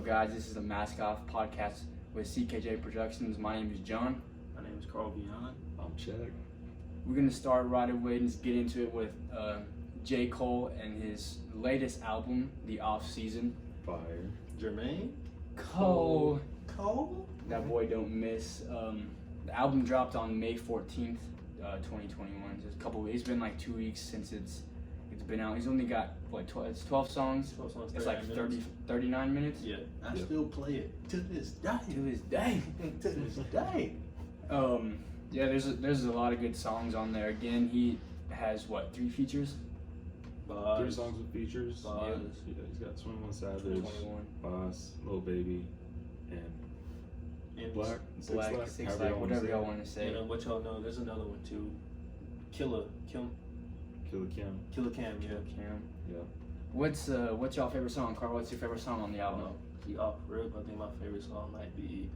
guys? This is the Mask Off podcast with CKJ Productions. My name is John. My name is Carl Beyond. I'm Chuck. We're going to start right away and just get into it with J. Cole and his latest album, The Off Season. Fire. Jermaine? Cole. Cole? That boy don't miss. The album dropped on May 14th, 2021. Just a couple weeks. It's been like 2 weeks since it's been out. He's only got, what, 12 songs? 12 songs, It's like 39 minutes? Yeah. I still play it to this day. To this day. To this day. Yeah, there's a lot of good songs on there. Again, he has, what, 3 features? 3 songs with features. Boss. Yeah, he's got 21 Savage, 21. Boss, Lil Baby, and Black, Six however Black, y'all wanna whatever say y'all it. want to say. You know what y'all know? There's another one too. Killer Cam. Killer Cam. Yeah. Cam. Yeah. What's y'all favorite song, Carl? What's your favorite song on the album? The off rip. I think my favorite song might be.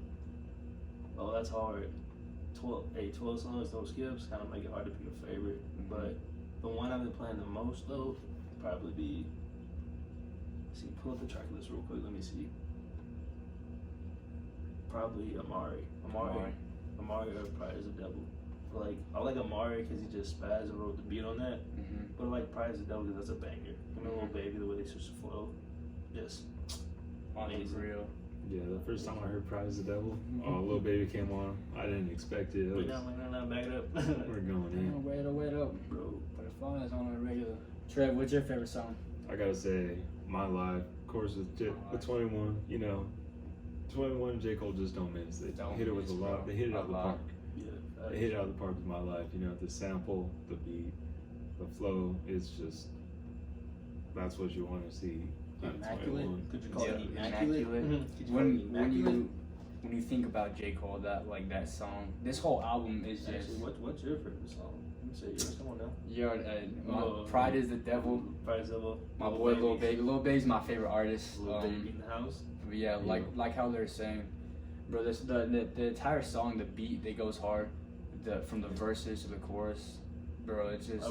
Oh, that's hard. 12 songs, no skips. Kind of make it hard to pick a favorite. But the one I've been playing the most though, probably be. See, pull up the track list real quick. Let me see. Probably Amari or Pride is the Devil. But like, I like Amari because he just spazzed and wrote the beat on that. But I like Pride is the Devil because that's a banger. Him and Lil Baby, the way they switch the flow, just amazing. Real. Yeah, the first time I heard Prize the Devil, Lil Baby came on. I didn't expect it. Wait, now, back it up. We're going in. Wait up, bro. But the phone is on a regular. Trev, what's your favorite song? I gotta say, My Life, of course, with 21, you know, 21 and J. Cole just don't miss. They hit it with a lot. They hit it out of the park. Yeah, They hit it out of the park with My Life. You know, the sample, the beat, the flow is just, that's what you want to see. Immaculate. Could you call it Immaculate? Could you call it immaculate? When you think about J. Cole, that song, this whole album is just. Actually, what's your favorite song? Let me say yours. Come on now. Pride is the Devil. Pride is the Devil. My boy Lil Baby. Lil Baby's my favorite artist. Lil Baby in the house. But yeah, like how they're saying, bro. The entire song, the beat that goes hard, from the verses to the chorus, bro. It's just.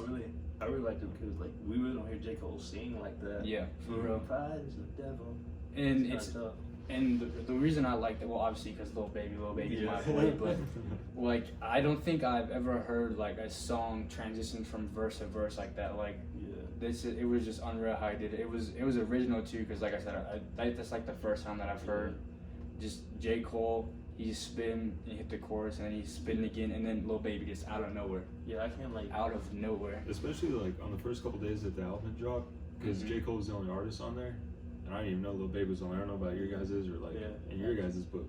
I really like it because like we really don't hear J. Cole sing like that. Yeah, for real. Pride is the devil. And it's tough. And the reason I like that, well, obviously because Lil Baby's my boy, but like I don't think I've ever heard like a song transition from verse to verse like that. Like it was just unreal how he did it. It was original too, because like I said, that's like the first time that I've heard just J. Cole. He spin and hit the chorus, and then he spin again, and then Lil Baby just out of nowhere. Yeah, I can't like out of nowhere. Especially like on the first couple days that the album dropped, because J. Cole was the only artist on there, and I didn't even know Lil Baby was on there. I don't know about your guys's or like in your guys's, but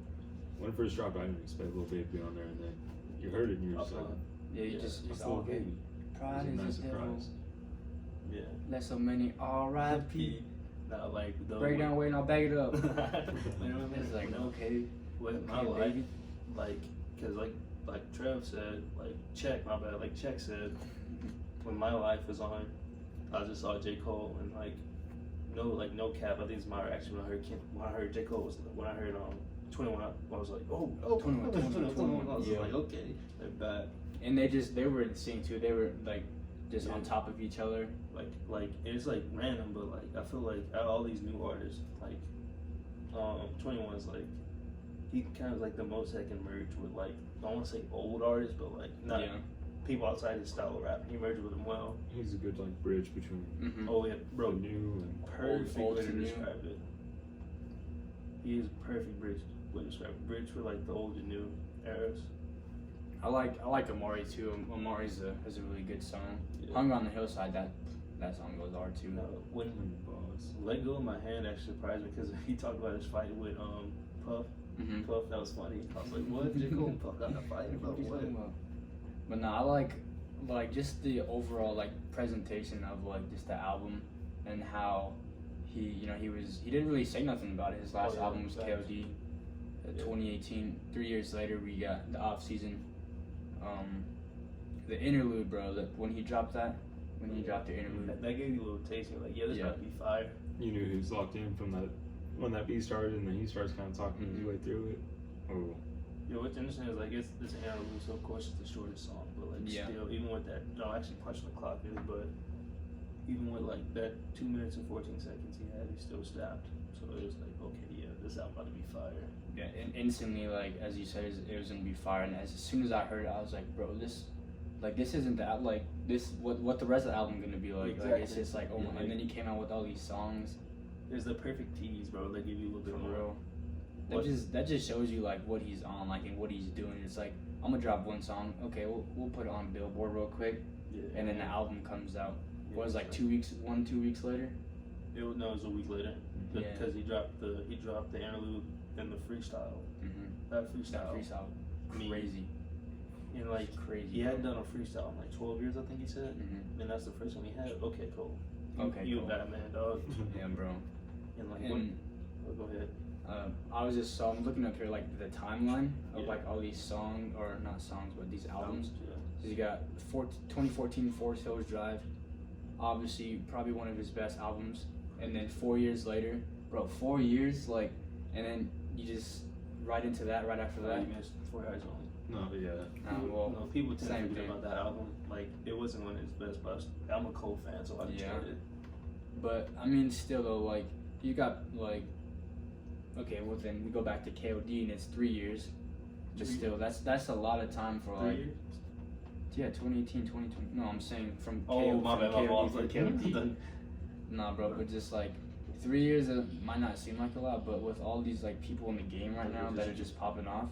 when it first dropped, I didn't expect Lil Baby to be on there, and then you heard it, and you're just like, you just Lil Baby. Pride is nice the devil. surprise. Yeah. Let so many R.I.P. Not like the break down, wait, I'll back it up. It's like okay. With my life, like, cause like Trev said, like Check said, when My Life was on, I just saw J. Cole and no cap. I think it's my reaction when I heard J. Cole when I heard 21. I was like, oh 21. I was like, okay, they're back. And they were insane too. They were like just on top of each other. Like it's like random, but like I feel like out of all these new artists, like 21's like. He kind of like the most that can merge with like I don't want to say old artists, but like not people outside his style of rap. He merged with them well. He's a good like bridge between oh yeah, bro, new and perfect old way to and new. describe it. He is a perfect bridge way to describe it. Bridge for like the old and new eras. I like Amari too. Amari's is a really good song. Yeah. Hung on the Hillside, that song goes hard too. When Let Go of My Hand actually surprised me because he talked about his fight with Puff. Puff, that was funny. I was like, what? J. Cole and Puff got a fight about what? But no, I like just the overall like presentation of like just the album and how he didn't really say nothing about it. His last album was KOD, 2018. 3 years later, we got the Off Season. The interlude, bro. When he dropped the interlude, that gave you a little taste. You're like, yeah, this about to be fire. You knew he was locked in from that. When that beat started, and then he starts kind of talking his way through it. Oh. Yeah, what's interesting is like it's an interlude, so of course it's the shortest song, but like still, even with that, no, actually punching the clock in, but even with like that 2 minutes and 14 seconds he had, he still snapped. So it was like, okay, yeah, this album about to be fire. Yeah, and instantly, like as you said, it was gonna be fire. And as soon as I heard it, I was like, bro, this isn't that like this. What the rest of the album gonna be like? Exactly. Like it's just like, oh my. And then he came out with all these songs. There's the perfect tease, bro. They give you a little bit For more. real. That just shows you like what he's on, like, and what he's doing. It's like, I'm gonna drop one song. Okay, we'll put it on Billboard real quick, Yeah. and then the album comes out. Yeah, What was it, like exactly. 2 weeks later? It was a week later Yeah. because he dropped the interlude and the freestyle. Mm-hmm. That That freestyle, crazy. And like Crazy. he hadn't done a freestyle in like 12 years, I think he said. Mm-hmm. And that's the first one he had. Okay, cool. Okay, you cool. a bad man, dog. Yeah, bro. And like, And go ahead. I'm looking up here like the timeline of Yeah. like all these songs, or not songs, but these albums. Yeah. So you got 2014 Forest Hills Drive, obviously probably one of his best albums. And then 4 years later, bro, 4 years, like, and then you just right into that right after that. You missed 4 Eyes Only. No, but yeah. Well, no, people tend to same forget thing. about that album. Like, it wasn't one of his best, but I'm a Cole fan, so I Yeah. enjoyed it. But I mean, still though, like you got like, okay, well then we go back to KOD and it's 3 years, but 3 still that's a lot of time for 3 like, years? yeah, 2018, 2020. No, I'm saying from Oh, my bad, my fault. from KOD. Nah, bro, but just like 3 years, it might not seem like a lot, but with all these like people in the game right now that are just popping off,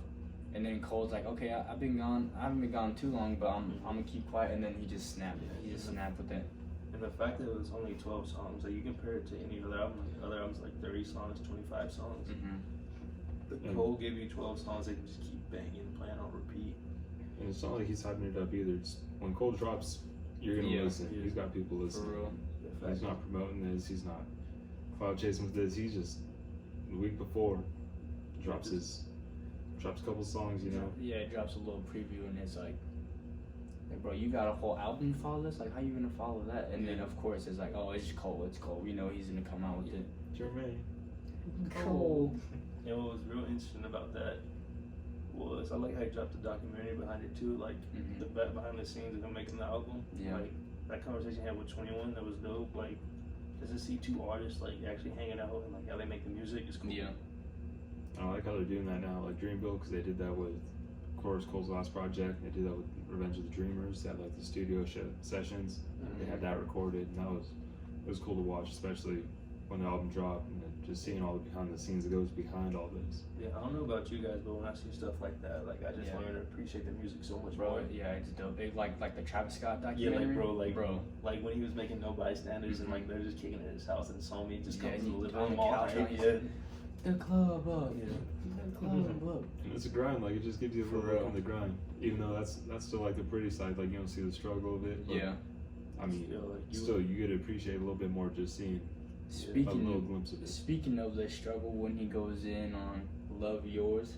and then Cole's like, okay, I haven't been gone too long, but I'm gonna keep quiet, and then he just snapped. Yeah, He just snapped with that. And the fact that it was only 12 songs, like you compare it to any other album, like other albums like 30 songs, 25 songs. Mm-hmm. But Cole gave you 12 songs that can just keep banging, playing on repeat. And it's not like he's hyping it up either. It's, when Cole drops, you're gonna listen. Yeah. He's got people For listening. real. He's not promoting this. He's not cloud chasing with this. He's just the week before drops a couple songs. You know. Yeah, it drops a little preview, and it's like, bro, you got a whole album to follow this? Like, how you gonna follow that? And then, of course, it's like, oh, it's Cole. You know he's gonna come out with it. Jermaine. Cole. You know what was real interesting about that was I like how he dropped the documentary behind it too, like Mhm. the behind the scenes of him making the album. Yeah. Like that conversation he had with 21, that was dope. Like, just to see two artists like actually hanging out and like how they make the music is cool. Yeah. I like how they're doing that now, like Dreamville, because they did that with, of course, Cole's last project. They did that with Revenge of the Dreamers. They had like the studio sessions. They had that recorded, and it was cool to watch, especially when the album dropped, and then just seeing all the behind the scenes that goes behind all this. Yeah, I don't know about you guys, but when I see stuff like that, like I just Yeah. learn to appreciate the music so much Bro, more. yeah, it's dope. Like the Travis Scott Yeah, documentary. bro, like when he was making No Bystanders and like they're just kicking it at his house and saw me just come Yeah, to the he- living on the room all couch, night. he's- Yeah. The club up. Yeah. The club up. And it's a grind, like it just gives you a For little real. look on the grind. Even though that's still like the pretty side, like you don't see the struggle of it. But, Yeah. I mean, Still, like, still you get to appreciate a little bit more just seeing a little glimpse of it. Speaking of the struggle, when he goes in on Love Yours,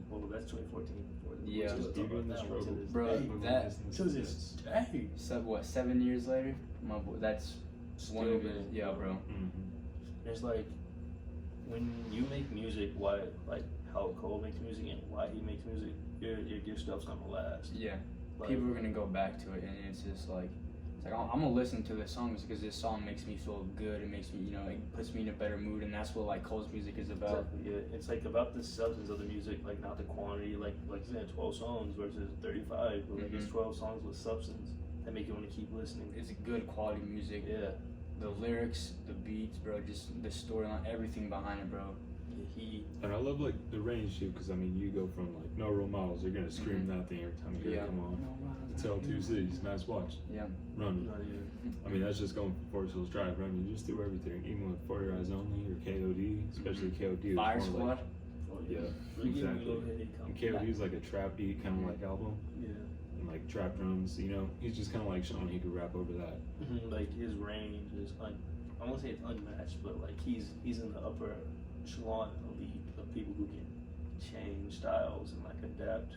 Well, that's 2014. Yeah. We're still talking Even the about that one struggle. to this Bro, day. that- To this day. 7 years later, my boy, that's one Still of his. bang, Yeah, bro. It's like when you make music, why, like how Cole makes music and why he makes music, your stuff's gonna last. Yeah. Like, People are gonna go back to it, and it's just like, I'm gonna listen to this song because this song makes me feel good. It makes me, it puts me in a better mood, and that's what like Cole's music is about. Exactly, yeah. It's like about the substance of the music, like not the quantity. Like you said, 12 songs versus 35, but like it's 12 songs with substance that make you want to keep listening. It's good quality music. Yeah. The lyrics, the beats, bro, just the storyline, everything behind it, bro. And I love like the range too, because I mean you go from like No Role Models, you're gonna scream that thing every time you hear it come on. Tell Two Cities, nice watch. Yeah. Run. Not even. I mean that's just going from Forest Hills Drive. I mean you just do everything, even with For Your Eyes Only or KOD, especially KOD. Fire is more Squad. like, Oh, yeah, Really give me a exactly. little headache And coming. KOD is like a trap beat kind of like album, Yeah. and like trap drums. He's just kind of like showing he could rap over that. Like his range is I won't say it's unmatched, but like he's in the upper echelon elite of people who can change styles and like adapt.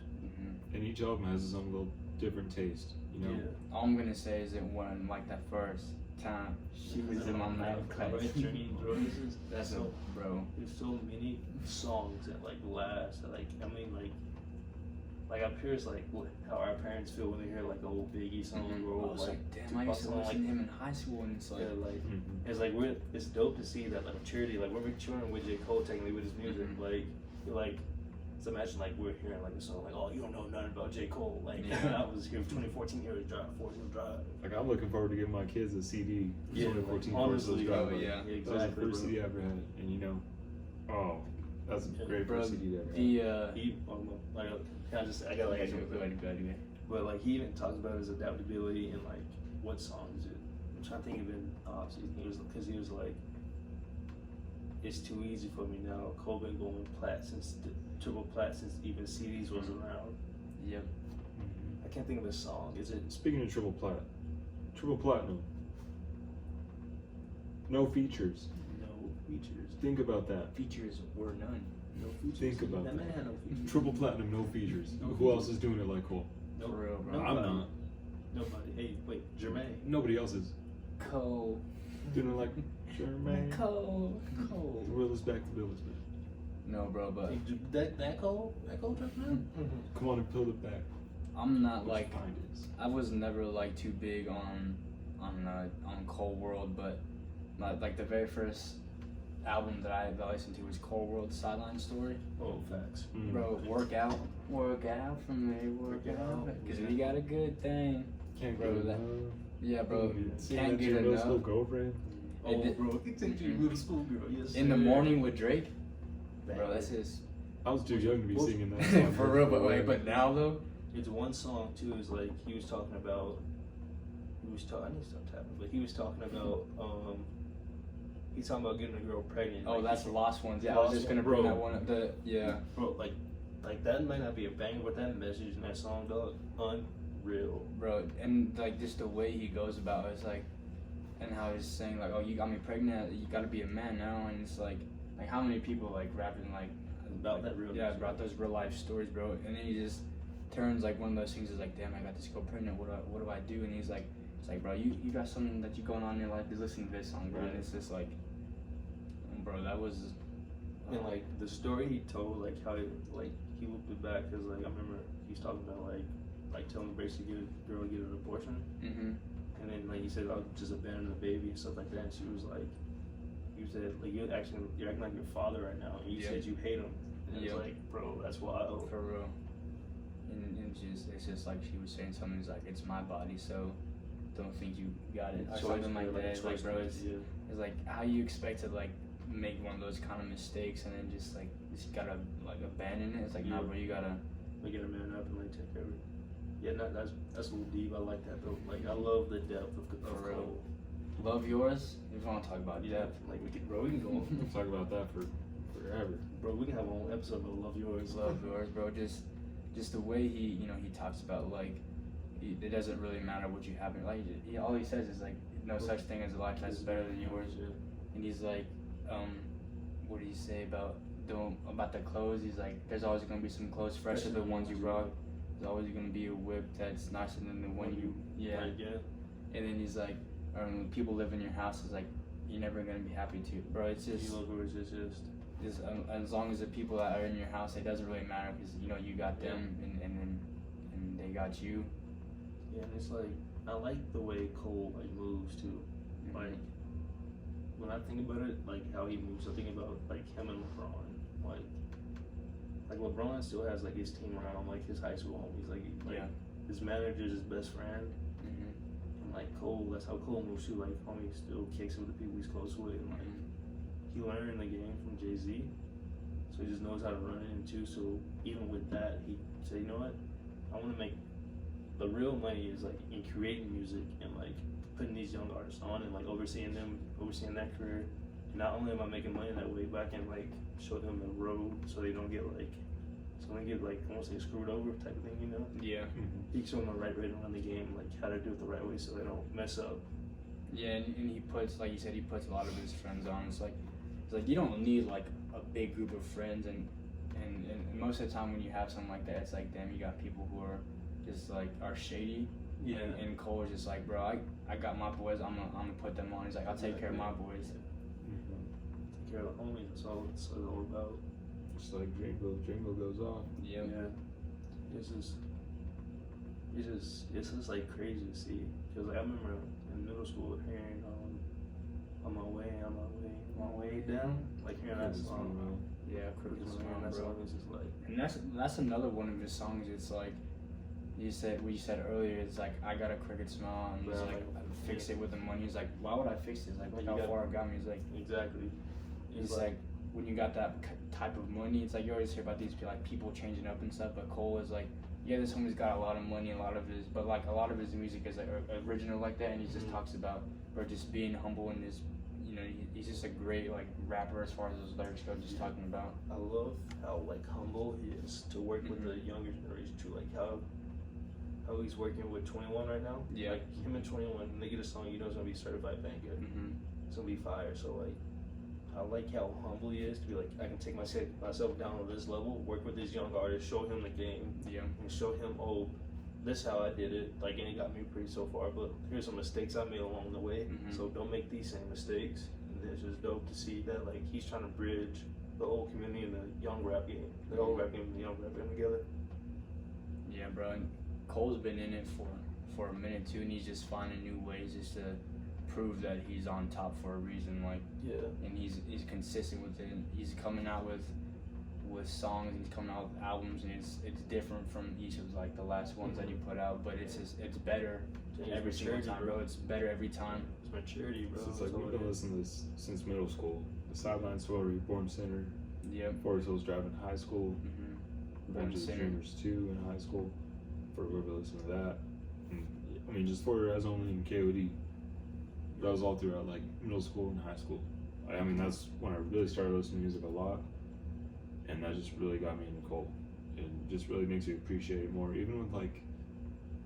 And each album has its own little different taste. Yeah. All I'm gonna say is that when like that first time she was in my mouth, Correct journey, bro. that's so, bro. There's so many songs that like last. That, like I mean, like like I'm curious like how our parents feel when they hear like old Biggie songs I or was like, damn, I Tupac used to song, listen to him in high school, and it's like, yeah, like it's like it's dope to see that like maturity, like we're maturing with J. Cole technically with his music, like so imagine like we're hearing like a song like, oh, you don't know nothing about J. Cole, like I was here 2014 here Drive, Forza Drive. Like I'm looking forward to giving my kids a CD. Yeah, 2014 like, honestly, Drive. yeah, exactly. That was the first CD I ever had, and you know, oh, that's a great first CD to ever have. He like I got like but like he even talks about his adaptability and like what songs it. I'm trying to think of it. He was like, it's too easy for me now. Cole been going triple plat since even CDs was around. Yep. I can't think of a song. Is it? Speaking of triple platinum, no features. No features. Think about that. Features were none. No features. Think about that. Man had no features. Triple platinum, no features. No Who features. else is doing it like Cole? Nope. For real, bro. I'm not. Nobody. Hey, wait, Jermaine. Nobody else is Cole. doing it like Jermaine. Cole. The world is back to Billis, man. No, bro, but That Cole dropped now? Come on and build it back. I'm not like, Find it. I was never like too big on Cole World, but like the very first album that I listened to was Cole World Sideline Story. Oh, facts. Bro, work out for me, work out, cause we got a good thing. Can't Bro, get that- enough. Yeah, bro, Seeing can't that get your middle enough. school girlfriend. Oh, bro, you take your middle school girl. Yes. In the sir. morning with Drake, Bang. bro, that's his. I was too young to be singing that song. For real, but now though, It's one song too. Is like he was talking about. I need to stop tapping, but he was talking about. He's talking about getting a girl pregnant. oh, like, that's the Lost Ones. Yeah, I was just gonna bring that one up. Bro, like that might not be a banger, but that message in that song, dog, unreal. Bro, and like just the way he goes about it, it's like, and how he's saying like, oh, you got me pregnant, you gotta be a man now, and it's like how many people like rapping like About that real. yeah, about those real life stories, bro, and then he just turns like one of those things is like, damn, I got this girl pregnant, what do I do? And he's like, it's like, bro, you got something that you going on in your life, just listen to this song, bro, and it's just like, bro, that was. And like the story he told, like how he looped it back, cause like I remember he was talking about like telling the basically get a girl to get an abortion, and then like he said I'll just abandon the baby and stuff like that. And she was like, you said like you're acting like your father right now, and you said you hate him. And it's like, bro, that's wild. For real. And it's just like she was saying something. It's like it's my body, so don't think you got it or something like that. It's like, bro, it's like how you expect to like make one of those kind of mistakes and then just gotta like abandon it. It's like, nah, bro, you gotta get a man up and like take care of it. Yeah, that's a little deep. I like that though. Like I love the depth of Cole. Love Yours. If you want to talk about depth, like we can go. We'll talk about that for forever. Bro, we can have a whole episode about Love Yours. Love Yours, bro. Just the way he talks about like it doesn't really matter what you have in like all he says is like no such thing as a life that's better than yours. And he's like, what do you say about the clothes? He's like, there's always gonna be some clothes fresher than the ones you rock. There's always gonna be a whip that's nicer than the one you And then he's like, when people live in your house, it's like you're never gonna be happy to, bro. It's just as long as the people that are in your house, it doesn't really matter because you got them and they got you. Yeah, and it's like I like the way Cole like moves too. Like when I think about it, like how he moves, I think about like him and LeBron. Like LeBron still has like his team around, like his high school homies, like his manager's his best friend. And like Cole, that's how Cole moves too. Like homie still kicks it with the people he's close with, and like he learned the game from Jay-Z, so he just knows how to run it in too. So even with that, he said, you know what, I want to make the real money is like in creating music and like putting these young artists on and like overseeing their career. And not only am I making money that way, but I can like show them the road so they don't get like I won't say screwed over type of thing, Yeah. He can show them the right way to run the game, like how to do it the right way so they don't mess up. Yeah, and he puts, like you said, he puts a lot of his friends on. It's like you don't need like a big group of friends, and most of the time when you have something like that, it's like, damn, you got people who are just like are shady. Yeah. And Cole is just like, bro, I got my boys. I'm gonna put them on. He's like, I'll take care of my boys. Take care of the homies. That's all it's all about. Just like Jingle goes off. Yep. Yeah. it's just like crazy to see. Cause like I remember in middle school hearing on my way down, like hearing that song. Yeah, Crooked Smile, that bro. song is just like. And that's another one of his songs. It's like you said earlier. It's like I got a crooked smile, and he's like fix it with the money. He's like, why would I fix it? It's like look how far it got me. He's like exactly. He's like when you got that type of money, it's like you always hear about these like people changing up and stuff. But Cole is like, yeah, this homie's got a lot of money, a lot of his music is like original like that, and he just talks about or just being humble in his. You know, he's just a great like rapper as far as his lyrics go. Just talking about. I love how like humble he is to work with the younger generation too. Like how he's working with 21 right now. Yeah. Like him and 21, when they get a song, you know it's gonna be certified banger. It's gonna be fire. So like, I like how humble he is to be like, I can take myself down to this level, work with this young artist, show him the game, and show him, oh, this is how I did it. Like, and it got me pretty so far, but here's some mistakes I made along the way. So don't make these same mistakes. And it's just dope to see that like he's trying to bridge the old community and the young rap game, the old rap game and the young rap game together. Yeah, bro. And Cole's been in it for a minute too, and he's just finding new ways just to prove that he's on top for a reason. Like, and he's consistent with it. And he's coming out with songs. He's coming out with albums, and it's different from each of like the last ones that he put out. But it's better every single time, bro. It's better every time. It's maturity, bro. So it's like we've been listening to this since middle school. The Sideline Story, Born Center. Forest Hills Drive in high school. Born Dreamers 2 in high school. For whoever listened to that. And, I mean, just for as only in KOD. That was all throughout like middle school and high school. I mean, that's when I really started listening to music a lot. And that just really got me into Cole. And just really makes you appreciate it more. Even with like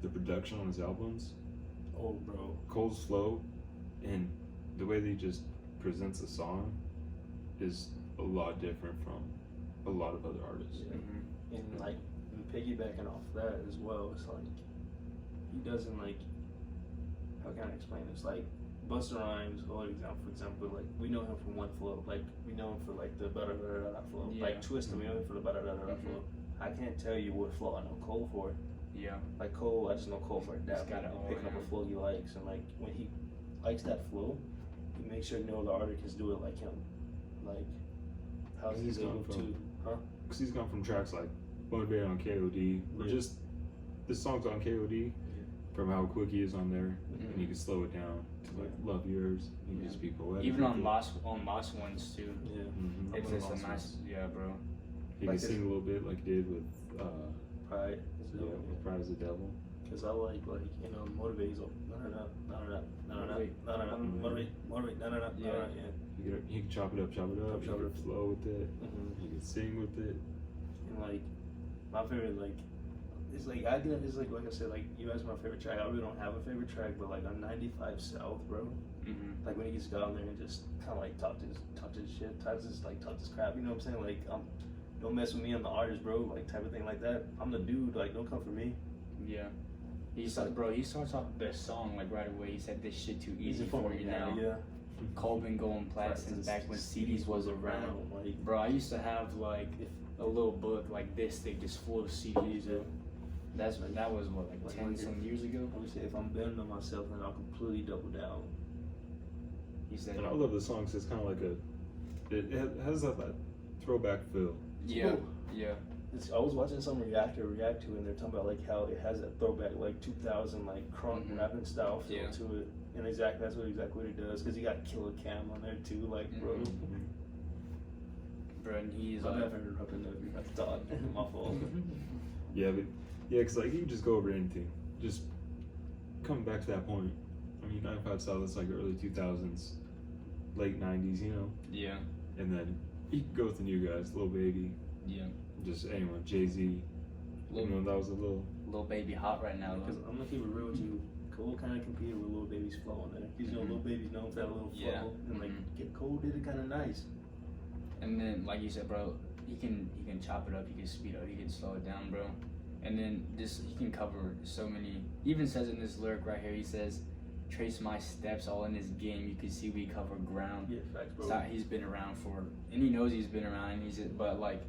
the production on his albums. Oh, bro. Cole's flow and the way that he just presents a song is a lot different from a lot of other artists. And like, piggybacking off that as well, it's like, he doesn't like, how can I explain this? Like, Busta Rhymes, for example, like, we know him for one flow. Like, we know him for like the da-da-da-da-da flow. Like, Twista, we know him for the da-da-da-da-da flow. I can't tell you what flow I know Cole for. Like Cole, I just know Cole for that. Picking up a flow he likes, and like when he likes that flow, he makes sure no other artist can do it like him. Like how he's able to, Because he's gone from tracks like Motivated on KOD, or just the songs on KOD, from how quick he is on there, and you can slow it down to like Love Yours. You can just be poetic. Even on Moss ones too. It's just a nice, bro. He can sing a little bit like he did with Pride. With Pride as a Devil. Cause I like you know, Motivate. He's like He can chop it up. He can flow with it. He can sing with it. And like my favorite, like it's like like I said, like you asked my favorite track. I really don't have a favorite track, but like on 95 South, bro. Like when he gets down there and just kind of like talk his shit, talk this crap. You know what I'm saying? Like don't mess with me, I'm the artist, bro. Like type of thing like that. I'm the dude. Like don't come for me. He starts off the song like right away. He said, "This shit too easy for you now." Cole been going platinum since back when CDs was around. Like, bro, I used to have like a little book like this thick, just full of CDs. That was what, like 10 some years ago. I would say if I'm betting on myself, then I'll completely double down. He said, and I love the songs. It's kind of like it has that throwback feel. I was watching some react to, and they're talking about like how it has that throwback like 2000 like crunk rapping style feel to it, and that's exactly what it does. Cause you got Killer Cam on there too, like bro. Bro, and he's I'm never interrupting the thought. My fault. Cause like you can just go over anything. Just coming back to that point. I mean, 95 South, that's like early 2000s, late 90s, you know. And then you can go with the new guys, Lil Baby. Just anyone, Jay-Z. You know, that was a little Baby hot right now. Because I'm gonna keep it real with you. Cole kind of competed with Lil Baby's flow on there. Because you know, Lil Baby's known for that little flow, and like Cole did it kind of nice. And then, like you said, bro, he can chop it up, he can speed up, he can slow it down, bro. And then he can cover so many. He even says in this lyric right here, he says, "Trace my steps all in this game. You can see we cover ground." Yeah, facts, bro. He's been around and he knows he's been around, but like,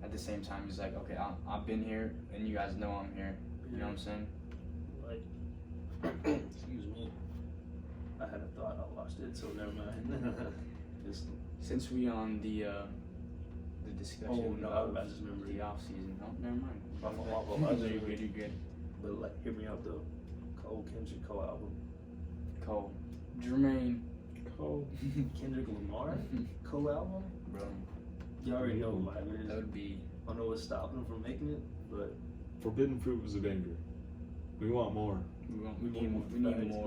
at the same time, he's like, okay, I've been here, and you guys know I'm here. You know what I'm saying? Like, excuse me. I had a thought, I lost it, so never mind. Since we on the discussion I just remembered. the off season. Oh, never mind. You're You're good. But like, hear me out though. Cole Kendrick Cole album. Cole, Jermaine, Cole. Kendrick Lamar Cole album. bro. You already know what it is. That would be. I don't know what's stopping him from making it, but Forbidden Fruit was a banger. We want more. We need more.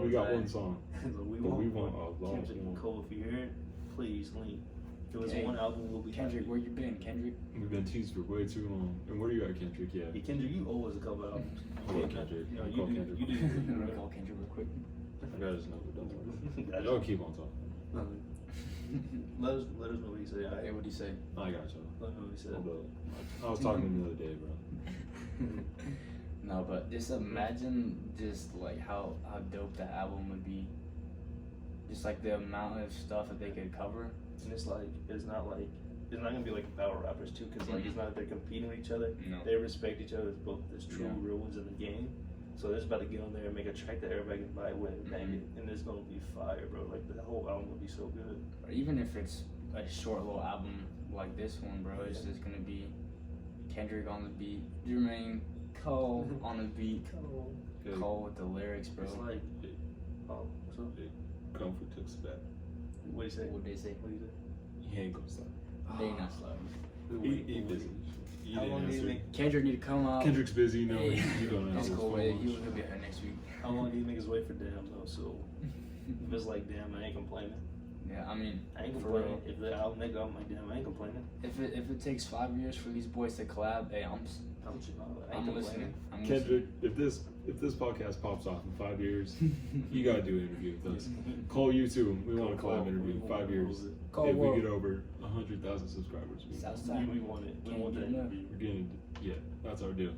We got right. one song. so we But want, we want a lot Kendrick more. and Cole. If you hear it, please link. If it was Hey, one album, we'll be Kendrick, happy. where you been, Kendrick? We've been teased for way too long. And where you at, Kendrick? Yeah. Hey, Kendrick, you owe us a couple albums. Hold on, Kendrick. You know, I'll you call do. Kendrick. You do. I'm gonna call Kendrick real quick. I got his number. Don't worry. Y'all keep on talking. Let us know what he said. Hey, what'd he say? I got y'all. Let us know what he said. Hold up. I was talking to him the other day, bro. No, but just imagine just like how dope that album would be. Just like the amount of stuff that they could cover. And it's like, it's not gonna be like battle rappers too, because like it's not that they're competing with each other. No. They respect each other as both as true Yeah. real ones in the game. So they're just about to get on there and make a track that everybody can vibe with and bang it, and it's gonna be fire, bro. Like the whole album will be so good. Or even if it's a short little album like this one, bro, it's just gonna be Kendrick on the beat, Jermaine, Cole on the beat, Okay. Cole with the lyrics, bro. It's like, oh, what's up? Comfort took us back. What do you say? What they say? What do you say? He ain't gonna stop. They not slow. He busy. He How didn't long do you answer. think? Kendrick need to come out. Kendrick's busy. No, Hey. he don't It's answer. cool. his phone He'll much. be here next week. How long do you niggas wait for Damn though? So if it's like Damn, I ain't complaining. Yeah, I mean, I ain't for complaining. real. If the album nigga, I'm like Damn, I ain't complaining. If it takes 5 years for these boys to collab, hey, I ain't I'm listening. complaining. I'm Kendrick, if this podcast pops off in 5 years, you gotta do an interview with us. Cole, you too. We want a collab interview in 5 years. Cole If we World. get over 100,000 subscribers, Southside. We want it. We Can't want that get enough. interview. we're getting. Yeah, that's our deal.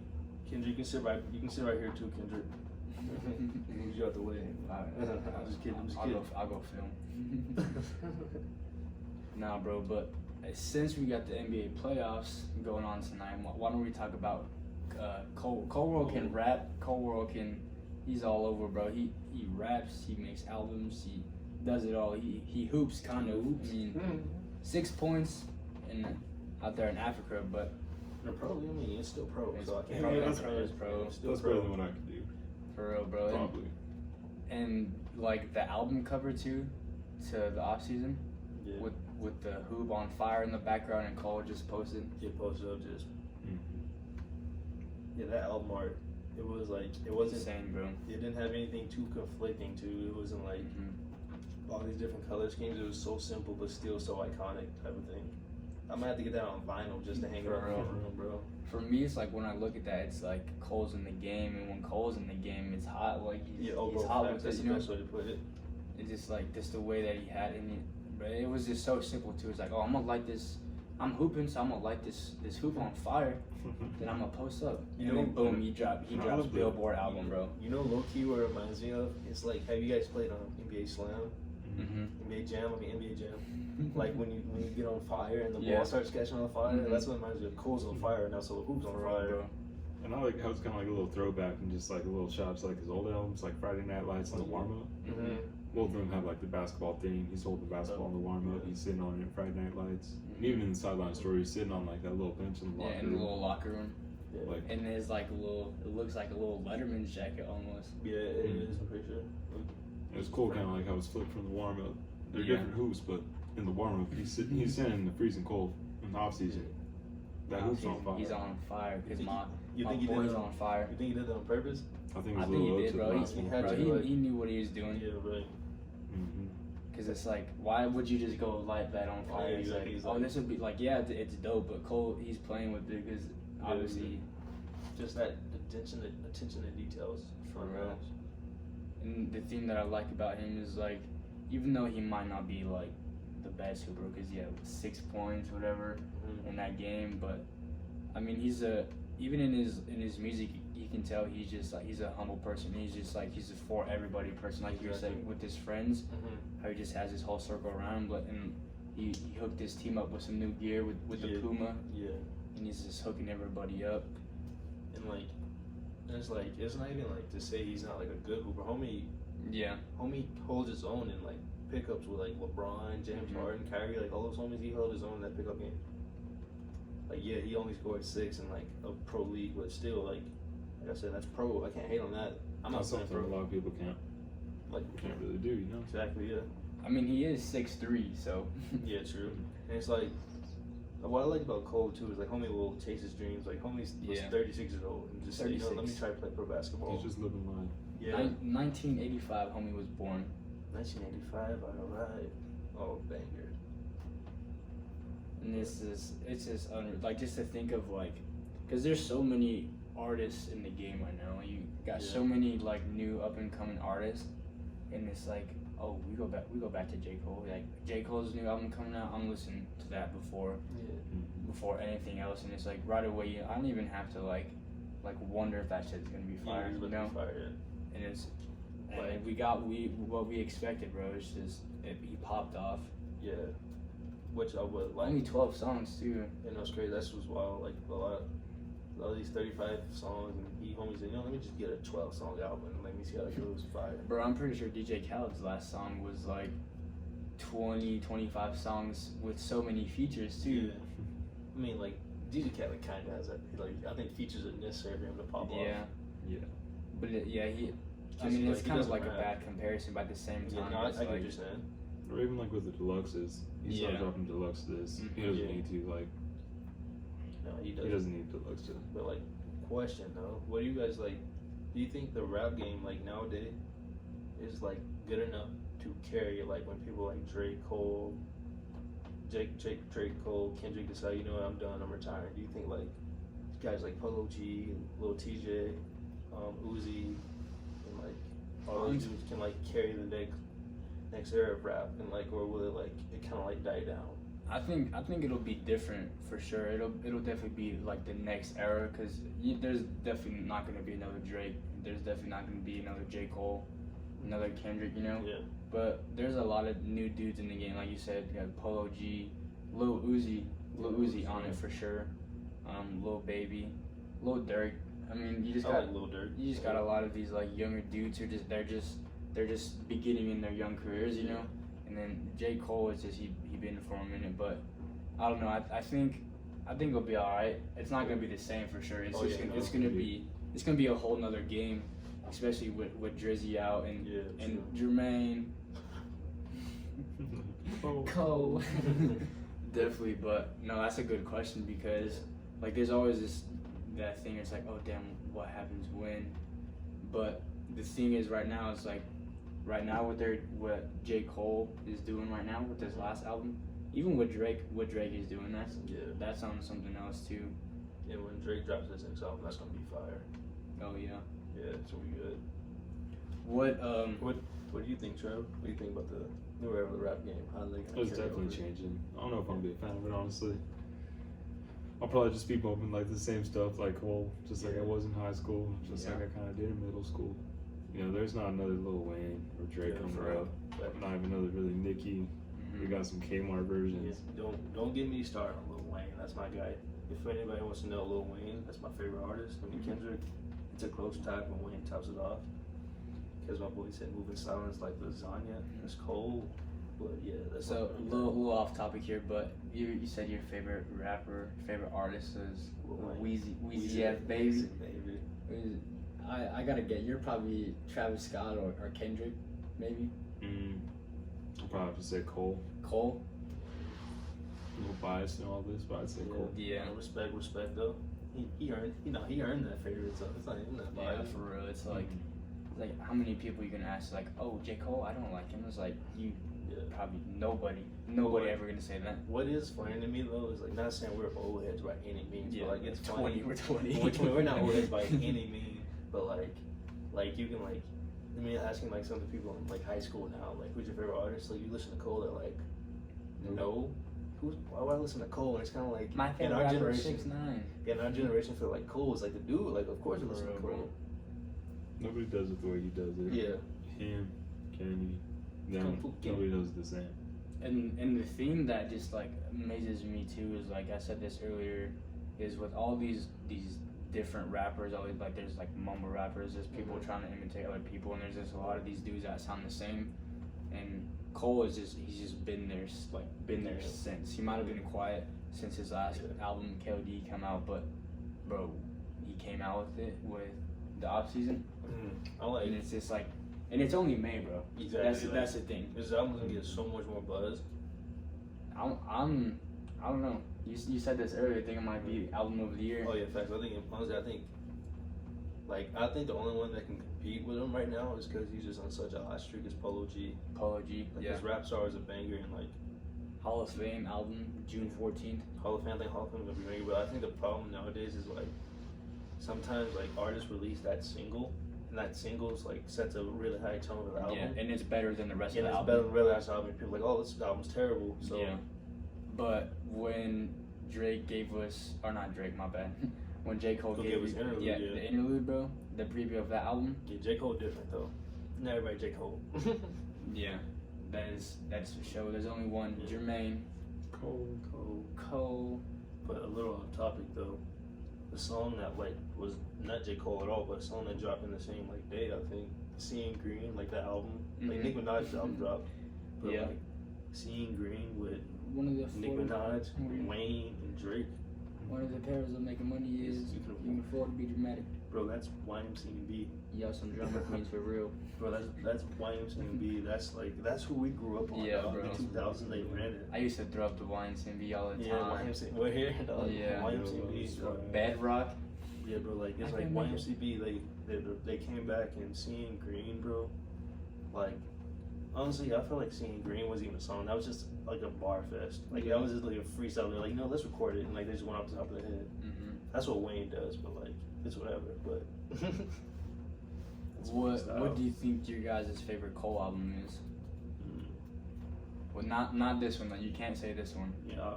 Kendrick, you can sit right here too, Kendrick. Move you out the way. I'm just kidding. I'm just kidding. I'll go film. Nah, bro, but since we got the NBA playoffs going on tonight, why don't we talk about Cole? Cole World can rap. Cole World he's all over, bro. He raps, he makes albums, he does it all. He hoops, kind of. I mean, 6 points out there in Africa, but No, pro. I mean, it's still pro. It's So I can't. pro, It's pro, it's pro. It's still That's pro. better than what I could do. for real, bro. Probably. And like the album cover too, to the off season, Yeah. with the hoop on fire in the background and Cole just posted. Get posted up just. Mhm. Yeah, that album art. It was like it wasn't. Insane, bro. It didn't have anything too conflicting to. It wasn't like all these different color schemes. It was so simple but still so iconic type of thing. I'm gonna have to get that on vinyl just to hang it For up in real. my room, bro. For me, it's like when I look at that, it's like Cole's in the game, and when Cole's in the game, it's hot. Like he's bro, hot facts. with That's it, the you know. best way to put it. It's just like just the way that he had it. And but it was just so simple too. It's like, oh, I'm gonna light this. I'm hooping, so I'm gonna light this hoop on fire. Then I'm gonna post up. You And know, then boom, he drops Billboard album, bro. You know, low key, what it reminds me of? It's like, have you guys played on NBA Slam, Mm-hmm. NBA Jam? I mean NBA Jam. Like when you get on fire and the Yeah. ball starts catching on fire. Mhm. That's what reminds me of. Cole's on fire and now so the hoop's on For real, fire. bro. And I like how it's kind of like a little throwback and just like a little shots like his old albums, like Friday Night Lights and the warm up. Mm-hmm. Both of them have like the basketball theme. He's holding the basketball in the warm up. He's sitting on it in Friday Night Lights. And even in the sideline story, he's sitting on like that little bench in the Yeah, locker in the room. little locker room. Yeah. Like, And there's like a little, it looks like a little Letterman's jacket almost. Yeah, it is. I'm pretty sure. it was cool, kind of like how it's flipped from the warm up. They're Yeah. different hoops, but in the warm up, he's sitting in the freezing cold in the off season. That hoop's on fire. He's on fire because my You think he boy's did it? on fire. You think he did that on purpose? I think it I was a think little he up did, to bro. the He, last one. had bro, to, he, like- he knew what he was doing. Yeah, right. Mhm. Because it's like, why would you just go light that on fire? Yeah, He's exactly. like, He's oh, like- this would be like, yeah, it's dope, but Cole, he's playing with it because obviously, Just that attention to details from For real. raps. and the thing that I like about him is like, even though he might not be like the best hooper, because he had 6 points, whatever, in that game, but I mean, even in his music, you can tell he's just like, he's a humble person. He's just like, he's a for everybody person, like you were saying with his friends. How he just has his whole circle around him, but and he hooked his team up with some new gear with the Yeah. Puma. Yeah. You and he's just hooking everybody up. And like, and it's like, it's not even like to say he's not like a good hooper. Homie holds his own in like pickups with like LeBron, James Harden, Kyrie, like all those homies. He held his own in that pickup game. Like, yeah, he only scored 6 in like a pro league, but still, like I said, that's pro. I can't hate on that. I'm not saying something pro. a lot of people can't really do, you know. Exactly, yeah. I mean, he is 6'3", so. Yeah, true. And it's like, what I like about Cole too is like homie will chase his dreams. Like homie's was 36 years old and just say, you know, let me try to play pro basketball. He's just living life. Yeah. 1985, homie was born. 1985, alright. Oh, banger. And it's just like just to think of like, because there's so many artists in the game right now. You got so many like new up and coming artists, and it's like, oh, we go back to J. Cole. Like J. Cole's new album coming out, I'm listening to that before anything else, and it's like right away. I don't even have to like wonder if that shit's gonna be fire. Yeah, you know? And it's and we got what we expected, bro. It's just he popped off. Yeah. Which I would like. Only 12 songs too. And that's crazy. That's what's wild. Like a lot of these 35 songs, and he homie said, you know, let me just get a 12-song album and let me see how it goes. Fire. Bro, I'm pretty sure DJ Khaled's last song was like 20-25 songs with so many features too. Yeah. I mean, like DJ Khaled kind of has that. Like I think features are necessary for him to pop off. Yeah. But I mean, it's kind of like a bad comparison, but at the same time, no, I it's get like, what you're saying. Or even like with the deluxes, he started dropping deluxe this. He doesn't need to like. No, he doesn't need deluxe to. But like, question though, what do you guys like? Do you think the rap game like nowadays is like good enough to carry like when people like Drake Cole, Kendrick decide, you know what, I'm done, I'm retiring? Do you think like guys like Polo G and Lil TJ, Uzi, and like all those dudes can like carry the next era of rap, and like, or will it like it kind of like die down? I think it'll be different for sure. It'll definitely be like the next era, because there's definitely not gonna be another Drake. There's definitely not gonna be another J. Cole, another Kendrick, you know. Yeah. But there's a lot of new dudes in the game, like you said. You got Polo G, Lil Uzi on it for sure. Lil Baby, Lil Durk. I mean, you just got like Lil Durk. You just got a lot of these like younger dudes who they're just beginning in their young careers, you know. And then J. Cole is just he been for a minute, but I don't know. I think it'll be all right. It's not gonna be the same for sure. It's gonna be a whole nother game, especially with Drizzy out and Jermaine. Cole. Definitely, but no, that's a good question, because like there's always that thing. It's like, oh damn, what happens when? But the thing is, right now, it's like, right now what J. Cole is doing right now with his last album, even what Drake is doing, that's on something else too. Yeah, when Drake drops his next album, that's gonna be fire. Oh yeah. Yeah, it's gonna be good. What do you think, Trev? What do you think about the new era of the rap game? How are they gonna It's definitely changing. I don't know if I'm gonna be a fan of it, honestly. I'll probably just be bumping like the same stuff like Cole, just like I was in high school, just like I kind of did in middle school. You know, there's not another Lil Wayne or Drake coming out. Not even another really Nicki. We got some Kmart versions. Yeah, don't get me started on Lil Wayne. That's my guy. If anybody wants to know Lil Wayne, that's my favorite artist. I mean, Kendrick, it's a close tie when Wayne tops it off. Because my boy said moving silence like lasagna. It's cold. But yeah, that's so a little off topic here, but you said your favorite rapper, favorite artist is Weezy F Baby. I gotta get, you're probably Travis Scott or Kendrick, maybe. I'll probably have to say Cole. Cole. A little biased in all this, but I'd say Cole. Yeah. Respect though. He earned that favorite, so it's not even that biased. Yeah, for real. It's like how many people you gonna ask like, oh, J. Cole, I don't like him. It's like probably nobody ever gonna say that. What is funny to me though is like, not saying we're old heads by any means, but like it's 20, we're 20. We're not old heads by any means, but like you can like, I mean, asking like some of the people in like high school now, like who's your favorite artist? Like you listen to Cole, they're like, no. Why would I listen to Cole? And it's kind of like my favorite in our rapper generation. 6ix9ine. Yeah, in our generation, feel like Cole is like the dude. Like of course you listen to Cole. Nobody does it the way he does it. Yeah. Him, Kenny, them. Nobody does it the same. And the thing that just like amazes me too is, like I said this earlier, is with all these different rappers, always like there's like mumble rappers, there's people trying to imitate other people, and there's just a lot of these dudes that sound the same. And Cole is he's just been there since. He might have been quiet since his last album KOD came out, but bro, he came out with it with the off season. And it's just like, and it's only May, bro. Exactly. That's the thing. His album's gonna get so much more buzz. I don't know. You said this earlier. I think it might be album of the year. Oh yeah, facts. Honestly, I think the only one that can compete with him right now is because he's just on such a hot streak is Polo G. Polo G. Like Yeah. his Rap Star is a banger, and like Hall of Fame album, June 14th. Hall of Fame, I think Hall of Fame is gonna be banger. But I think the problem nowadays is like sometimes like artists release that single, and that single's like sets a really high tone of the album. Yeah, and it's better than the rest of the it's album. better than the really last album. People are like, oh, this album's terrible. So yeah. But when Drake gave us, or not Drake, my bad. When J. Cole gave us the interlude, bro, the preview of that album. Yeah, J. Cole different though. Not everybody J. Cole. Yeah, that's for sure. There's only one. Yeah. Jermaine. Cole. But a little off topic though, the song that like was not J. Cole at all, but a song that dropped in the same like day, I think. Seeing Green, like that album, like Nicki Minaj's album dropped. But like Seeing Green with one of the Nicki Minaj, Wayne, and Drake. One of the perils of making money is you can afford to be dramatic. Bro, that's YMCB. Yeah, some drama queens for real. Bro, that's YMCB. That's who we grew up on. Yeah, dog. bro. In 2000 they ran it. I used to throw up the YMCB all the Yeah, time. YMCB. We're here, dog. Yeah. YMCB. Dog. Bedrock. Yeah, bro. Like it's like YMCB. They came back and Seeing Green, bro. Like honestly, I feel like Seeing Green wasn't even a song. That was just like a bar fest. Like that was just like a freestyle. They're like, let's record it, and like they just went off the top of their head. That's what Wayne does, but like it's whatever. But what do you think your guys' favorite Cole album is? Well, not this one. Like you can't say this one. Yeah,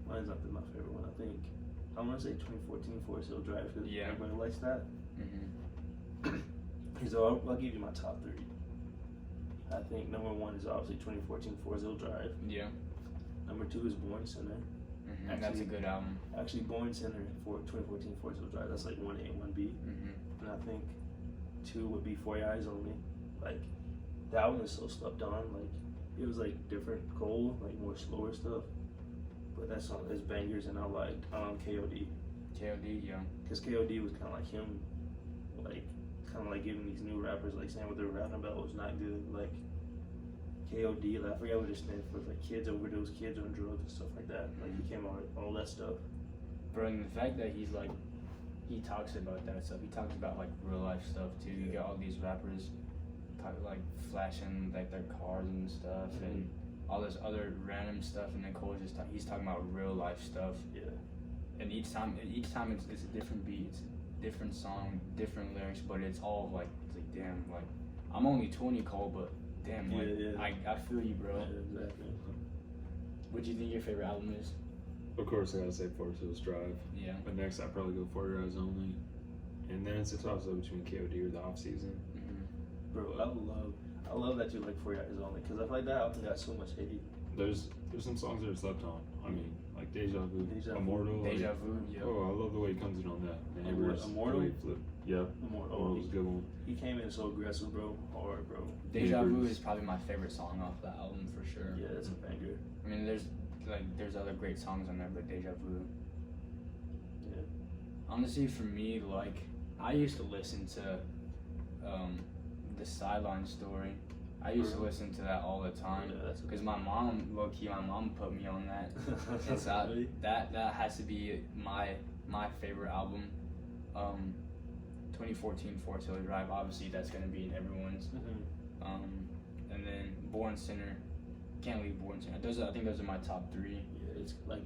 mine's not my favorite one. I think I'm gonna say 2014 Forest Hill Drive because everybody likes that. So I'll give you my top three. I think number one is obviously 2014 Forest Hill Drive. Yeah. Number two is Born Center. Actually, that's a good album. Actually, Born Center for 2014 Forest Hill Drive. That's like 1A and 1B. And I think two would be For Your Eyes Only. Like that one is so slept on. Like it was like different Cole, like more slower stuff. But that song is bangers, and I liked KOD. KOD, yeah. Because KOD was kind of like him, like kind of like giving these new rappers like saying what they were rapping about was not good. Like KOD, like, I forget what it stands for, like kids overdose, kids on drugs and stuff like that. Like he came out with all that stuff. Bro, and the fact that he's like, he talks about that stuff. He talks about like real life stuff too. You get all these rappers like flashing like their cars and stuff and all this other random stuff, and then Cole's just he's talking about real life stuff. Yeah. And each time it's a different beat, it's a different song, different lyrics, but it's all like damn, like I'm only 20, Cole, but damn, like I feel you, bro. Yeah, exactly. What do you think your favorite album is? Of course, I gotta say Forest Hills Drive. Yeah. But next, I'd probably go For Your Eyes Only. And then it's a toss up between KOD or the off season. Bro, I love that you like For Your Eyes Only, because I feel like that album got so much hate. There's some songs that are slept on. I mean, like Deja Vu, Immortal. Deja Vu, yeah. Oh, I love the way he comes in on that. And Immortal? Yeah. Immortal was a good one. He came in so aggressive, bro. Hard, bro. Deja Vu is probably my favorite song off that album for sure. Yeah, it's a banger. I mean, there's other great songs on there, but Deja Vu. Yeah. Honestly, for me, like I used to listen to the Sideline Story. I used to listen to that all the time because my mom, low-key, my mom put me on that. And so that has to be my favorite album. 2014 Forest Hill Drive, obviously that's gonna be in everyone's. And then Born Center, can't leave Born Center. I think those are my top three. Yeah,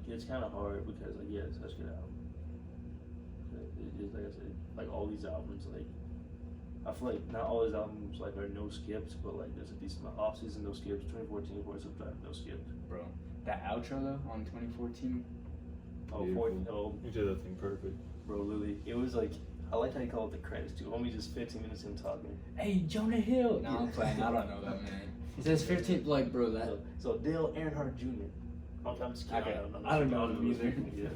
it's kind of hard because it's such a good album. It's like I said, like all these albums, like I feel like not all his albums like are no skips, but like there's a decent amount. Off season, no skips. 2014 Forest Hill Drive, no skips. Bro, that outro though on 2014. You did that thing perfect. Bro, Lily, it was like I like how you call it the credits too. Only just 15 minutes in talking. Hey, Jonah Hill. No, I'm playing. I don't know that man. It says 15. Like, bro, that. So Dale Earnhardt Jr. I'm just kidding. Okay. I don't know him either. Yeah.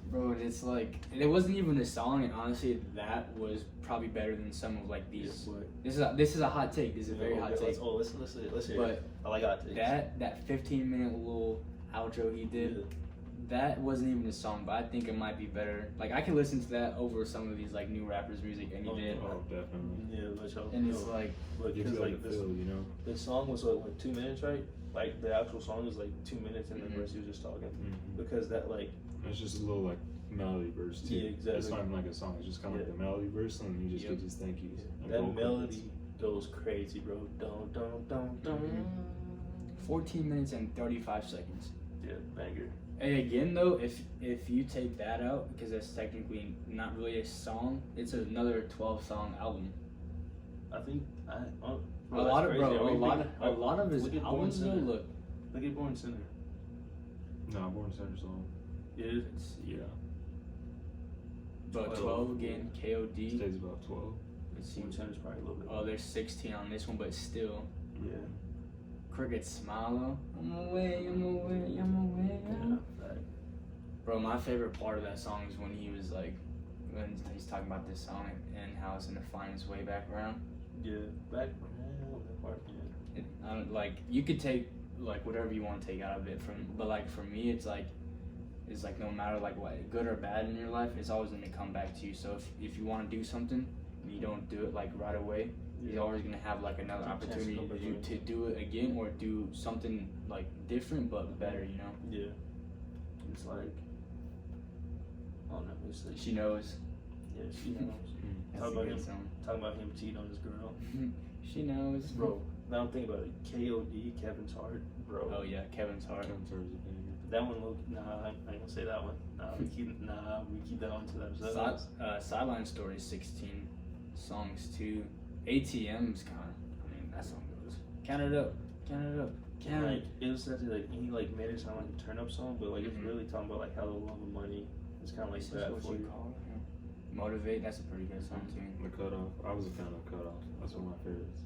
Bro, it's like it wasn't even a song, and honestly, that was probably better than some of like these. This is a hot take. This is a very hot take. Let's hear. But I like hot takes. that 15-minute little outro he did, that wasn't even a song, but I think it might be better. Like I can listen to that over some of these like new rappers' music, and he did. Oh, definitely. Yeah, but y'all, And it's like, Gives you like the feel, you know. the song was like 2 minutes, right? Like the actual song was like 2 minutes, and the verse he was just talking because that like. It's just a little like melody verse too. Yeah, exactly. It's not even like a song. It's just kind of like the melody verse, and you just get his thank yous. That melody goes crazy, bro. Dun dun dun dun. 14 minutes and 35 seconds. Yeah, banger. And again, though, if you take that out, because that's technically not really a song, it's another 12-song album. I think a lot of his albums though, look at Born Sinner. No, Born Center song. Yeah. Yeah. But 12 again, KOD. Stays about 12. Let's see. Born Center's probably a little bit. Oh, there's 16 on this one, but still. Yeah. Cricket Smile though. I'm away. Yeah. Bro, my favorite part of that song is when he was like, when he's talking about this song and how it's gonna find its way back around. Yeah, back that part. Yeah. I don't, like you could take like whatever you want to take out of it but like for me it's like no matter like what good or bad in your life, it's always gonna come back to you. So if you want to do something and you don't do it like right away, you're always gonna have like another opportunity to do it again or do something like different but better, you know. Yeah. It's like, I don't know. It's like, She knows. Yeah, she knows. That's a good song. Talking about him cheating on his girl. She knows, bro. Now I'm thinking about it. KOD, Kevin's Heart, bro. Oh yeah, Kevin's Heart. That one, I ain't gonna say that one. We keep that one to themselves. Sideline Story 16 songs too. ATM's kind of. I mean, that song goes. Count it up. Like it was such a, like he like made it sound like a turn up song, but like it's really talking about like how the love of money is kind of like bad for you. Motivate. That's a pretty good song too. The Cutoff. I was a fan of Cutoff. That's one of my favorites.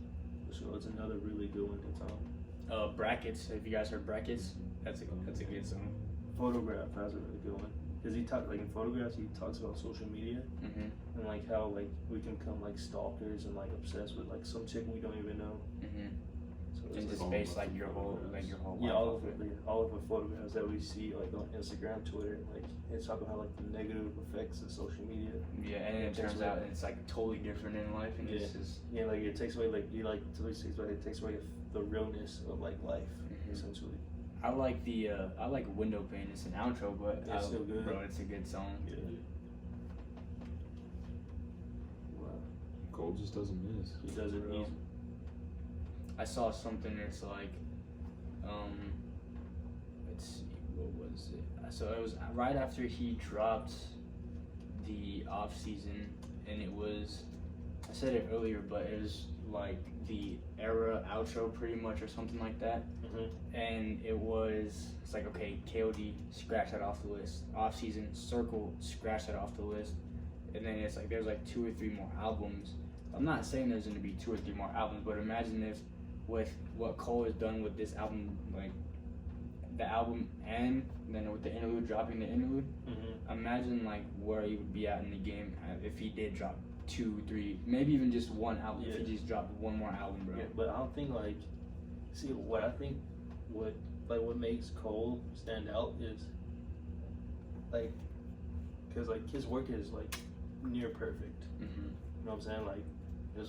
So it's another really good one to tell. Brackets. Have you guys heard Brackets? That's a good song. Photograph has a really good one. Cause he talks like in Photographs, he talks about social media and like how like we can become like stalkers and like obsessed with like some chick we don't even know. So and just base like your whole life. All of the photographs that we see like on Instagram, Twitter, like it's talking about like the negative effects of social media. Yeah, and it turns out it's like totally different in life, and it's just like it takes away like it takes away the realness of like life essentially. I like I like Window Pane. It's an outro, but it's still good. Bro, it's a good song. Yeah. Wow. Cole just doesn't miss. He doesn't miss. I saw something that's like, let's see, what was it? So it was right after he dropped the off season, and it was, I said it earlier, but it was like the era outro pretty much or something like that. And it's like, okay, KOD, scratch that off the list. Off season, Circle, scratch that off the list. And then it's like there's like 2 or 3 more albums. I'm not saying there's gonna be 2 or 3 more albums, but imagine if with what Cole has done with this album, like the album and then with the interlude, dropping the interlude, imagine like where he would be at in the game if he did drop 2, 3, maybe even just 1 album. If he just dropped 1 more album, bro. Yeah, but I don't think like, see what I think, what makes Cole stand out is like, cause like his work is like near perfect. You know what I'm saying? Like,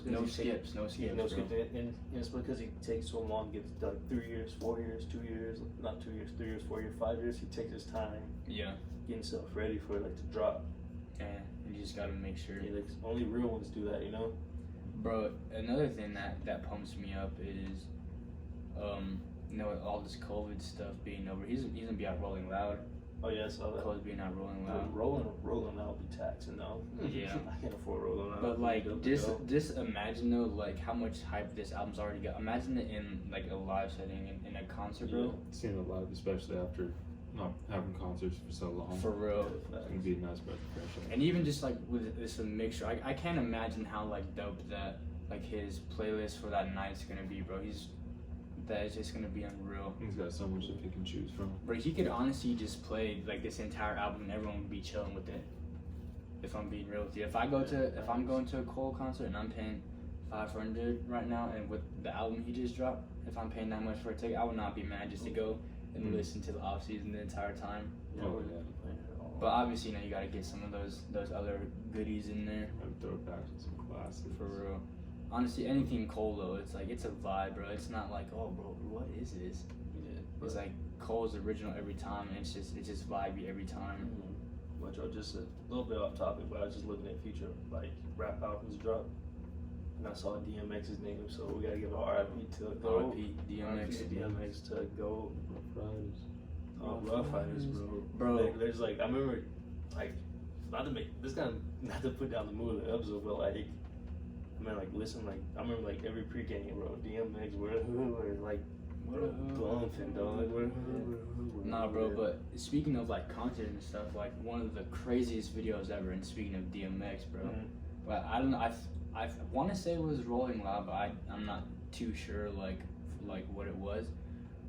no skips, and it's because he takes so long. Gets like 3 years, 4 years, 2 years, not 2 years, 3 years, 4 years, 5 years. He takes his time. Yeah. Getting himself ready for like to drop. Yeah, you just gotta make sure. Yeah, like only real ones do that, you know. Bro, another thing that pumps me up is, you know, with all this COVID stuff being over, he's gonna be out Rolling Loud. Oh yeah, I saw that. Cole's being out Rolling Loud. Rolling Loud would be taxing though. Yeah. I can't afford Rolling Loud. But like, just imagine though, like how much hype this album's already got. Imagine it in like a live setting, in a concert, bro. Seeing it live, especially after not having concerts for so long. For real. It's gonna be a nice breath of fresh air. And even just like with this mixture, I can't imagine how like dope that like his playlist for that night's gonna be, bro. that is just gonna be unreal. He's got so much to pick and choose from. But he could honestly just play like this entire album and everyone would be chilling with it. If I'm being real with you, if I'm going to a Cole concert and I'm paying $500 right now, and with the album he just dropped, if I'm paying that much for a ticket, I would not be mad just to go and listen to the off season the entire time. Oh yeah. But obviously, you know, you gotta get some of those other goodies in there. I'd throw it back to some classics. For real. Honestly, anything Cole though, it's like it's a vibe, bro. It's not like, oh, bro, what is this? Yeah. It's like Cole's original every time, and it's just vibey every time. Which are just a little bit off topic, but I was just looking at future like rap albums drop, and I saw DMX's name, so we gotta give an RIP to Go. RIP DMX. DMX to Go. Rough Riders. Oh, Rough Riders, Bro. Like, there's like I remember like not to make this kind of not to put down the mood of the episode, but like I mean like listen like I remember like every pregame bro DMX where like bumping dog. Nah, bro, but speaking of like content and stuff, like one of the craziest videos ever, and speaking of DMX, bro, but I don't know, I want to say it was Rolling Loud, but I'm not too sure like what it was,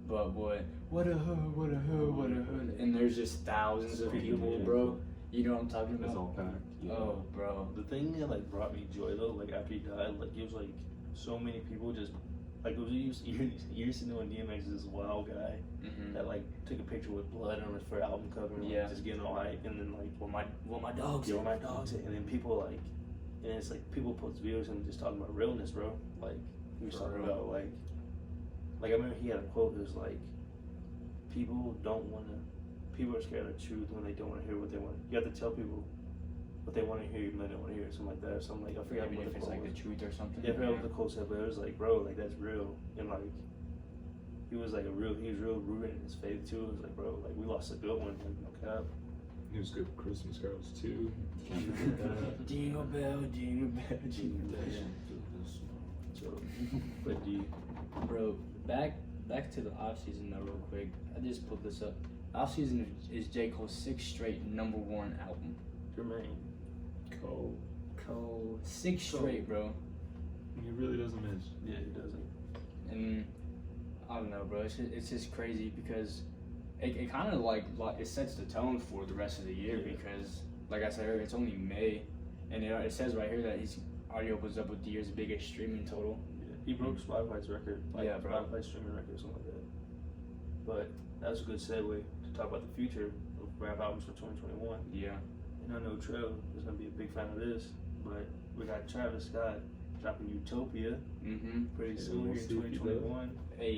but what a hood, and there's just thousands of people, bro. You know what I'm talking about? It's all packed. Yeah. Oh, bro. The thing that like brought me joy though, like after he died, like it was like so many people just like it was you used to know when DMX is this wild guy that like took a picture with blood on his first album cover and like, just getting all hype, and then like what my dogs and then people like, and it's like people post videos and just talking about realness, bro. Like he was talking about like I remember he had a quote that was like people are scared of the truth when they don't want to hear what they want. You have to tell people what they want to hear, even though they don't want to hear it, something like that, or something like I forgot what if it's like the truth or something. Yeah, I forgot what the quote said, but it was like, bro, like that's real, and like he was real rooted in his faith too. It was like, bro, like we lost a good one, like no cap. He was good for Christmas carols too. Jingle bell, jingle bell, jingle bell. So, but bro, back to the off season though, real quick. I just put this up. Off season is J. Cole's 6th straight #1 album. Jermaine. Cole 6 straight, bro. He really doesn't miss. Yeah, he doesn't. And I don't know, bro. It's just crazy because it kind of like it sets the tone for the rest of the year because, like I said earlier, it's only May, and it says right here that his audio was up with the year's biggest streaming total. Yeah, he broke Spotify's record. Like, yeah, bro. Spotify's streaming record or something like that. But that's a good segue to talk about the future of rap albums for 2021. Yeah. And I know Trev is gonna be a big fan of this, but we got Travis Scott dropping Utopia pretty soon here in 2021. Hey,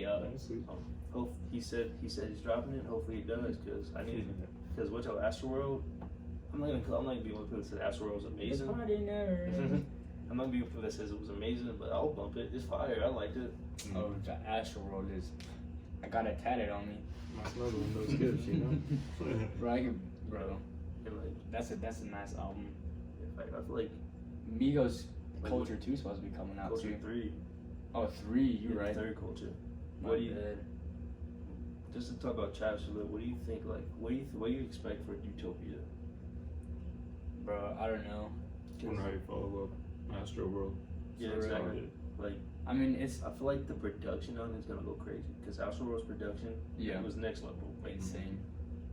He said he's dropping it. Hopefully he does, because what's your Astroworld? I'm not gonna be one of the people that said Astroworld was amazing. I'm not gonna be one of the people that says it was amazing, but I'll bump it. It's fire. I liked it. Oh, the Astroworld is. I got it tatted on me. That's another one of those gifts, you know. Bro. That's a nice album. I feel like Migos Culture 2 is supposed to be coming out Culture too. 3. Oh, 3, you're right. Third Culture. What do you? Just to talk about Travis a little, what do you think? Like, what do you expect for Utopia? Bro, I don't know. I wonder how you follow up Astro World. Yeah, exactly. Like, I mean, I feel like the production on it is gonna go crazy because Astro World's production was next level, insane.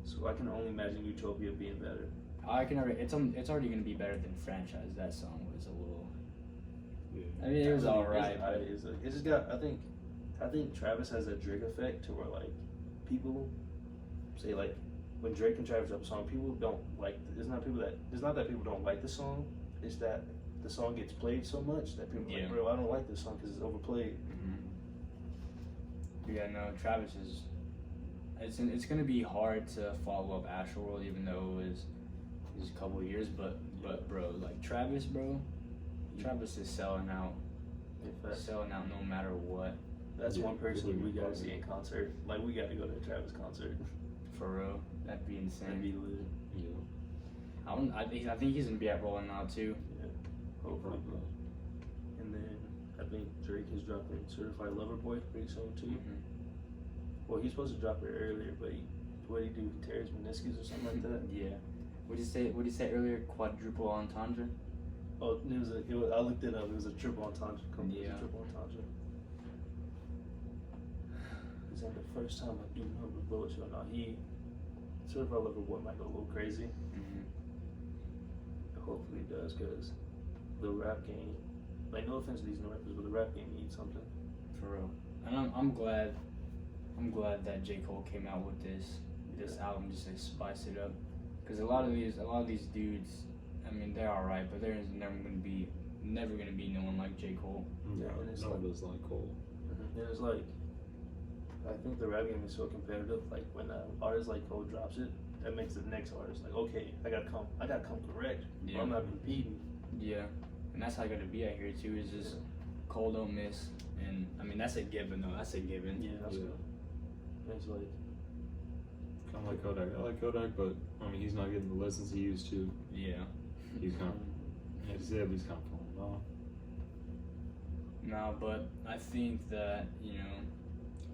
So I can only imagine Utopia being better. It's already gonna be better than Franchise. That song was a little. Yeah. I mean, it was alright. It's just got. I think Travis has that Drake effect to where like people say like when Drake and Travis drop a song, people don't like. It's not that people don't like the song. It's that the song gets played so much that people are like, bro, I don't like this song because it's overplayed. Yeah, no, Travis is. It's gonna be hard to follow up Astroworld, even though it was a couple of years. But bro, like Travis is selling out. Selling out no matter what. That's one person we gotta see in concert. Like we gotta go to a Travis concert. For real, that'd be insane. That'd be lit. Yeah. I think he's gonna be at Rolling Loud too. Yeah, hopefully. And then I think Drake is dropping Certified Lover Boy pretty soon too. Well, he's supposed to drop it earlier, but what did he do? Tear his meniscus or something like that? Yeah. What did you say earlier? Quadruple entendre? Oh, I looked it up. It was a triple entendre. Triple entendre. saying the first time I do remember Bullshit or not, he Certified Lover Boy might go a little crazy. Hopefully it does, because the rap game, like, no offense to these new rappers, but the rap game needs something. For real. And I'm glad that J. Cole came out with this album just to spice it up. Because a lot of these dudes, I mean, they're alright, but there's never gonna be no one like J. Cole. Yeah, and it's no like, one does like Cole. And it's like, I think the rap game is so competitive. Like, when an artist like Cole drops it, that makes the next artist like, okay, I gotta come correct. Yeah. Or I'm not competing. Yeah, and that's how I gotta be out here too. Is just Cole don't miss, and I mean that's a given though. That's a given. Yeah, that's good. It's like, Kind of like Kodak. I like Kodak, but I mean he's not getting the lessons he used to. Yeah. He's kind of, I hate to say it, but he's kind of falling off. No, but I think that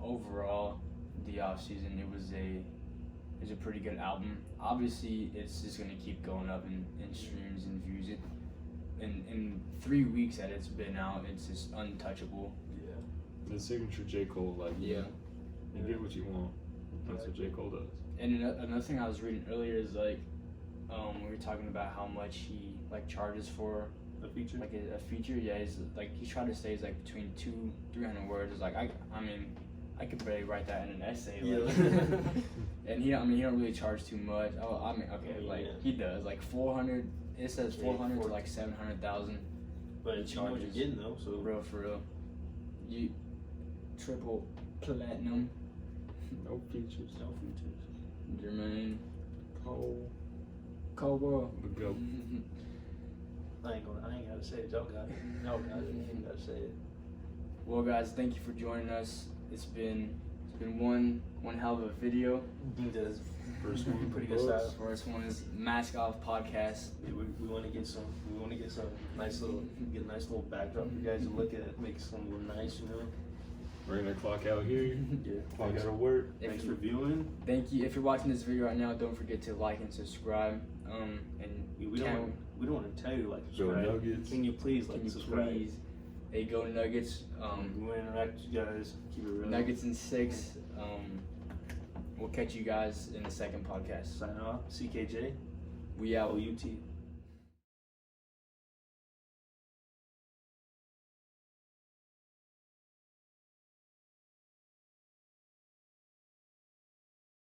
overall, the off season it was a pretty good album. Obviously, it's just gonna keep going up in streams and views. It in 3 weeks that it's been out, it's just untouchable. yeah. The signature J. Cole, like Yeah. you get what you want. That's what J. Cole does. And another thing I was reading earlier is like, we were talking about how much he like charges for A feature? like a feature. Yeah, he's like he tried to say it's like between 200-300 words. It's like I mean I could barely write that in an essay. Like, and he don't really charge too much. Oh, I mean okay, like he does like 400. It says 400 to like 700,000. But you know what you're getting though, so. For real. You triple platinum. No features. No features. Jermaine. Cole. Cole. The GOAT. I ain't gotta say it. Y'all got it. I ain't gotta say it. Well, guys, thank you for joining us. It's been one hell of a video. First one. Pretty good style. First one is Mask Off Podcast. Yeah, we want to get some nice little backdrop for you guys to look at. Make some look nice, you know. We're gonna clock out here. Yeah. Clock out of work. Thanks for viewing. Thank you. If you're watching this video right now, don't forget to like and subscribe. And We don't want to tell you like Go subscribe. Nuggets. Can you please like can you subscribe? please? Hey, go Nuggets. We want to interact with you guys. Keep it real. Nuggets in 6. We'll catch you guys in the second podcast. Sign off. CKJ. We out. OUT.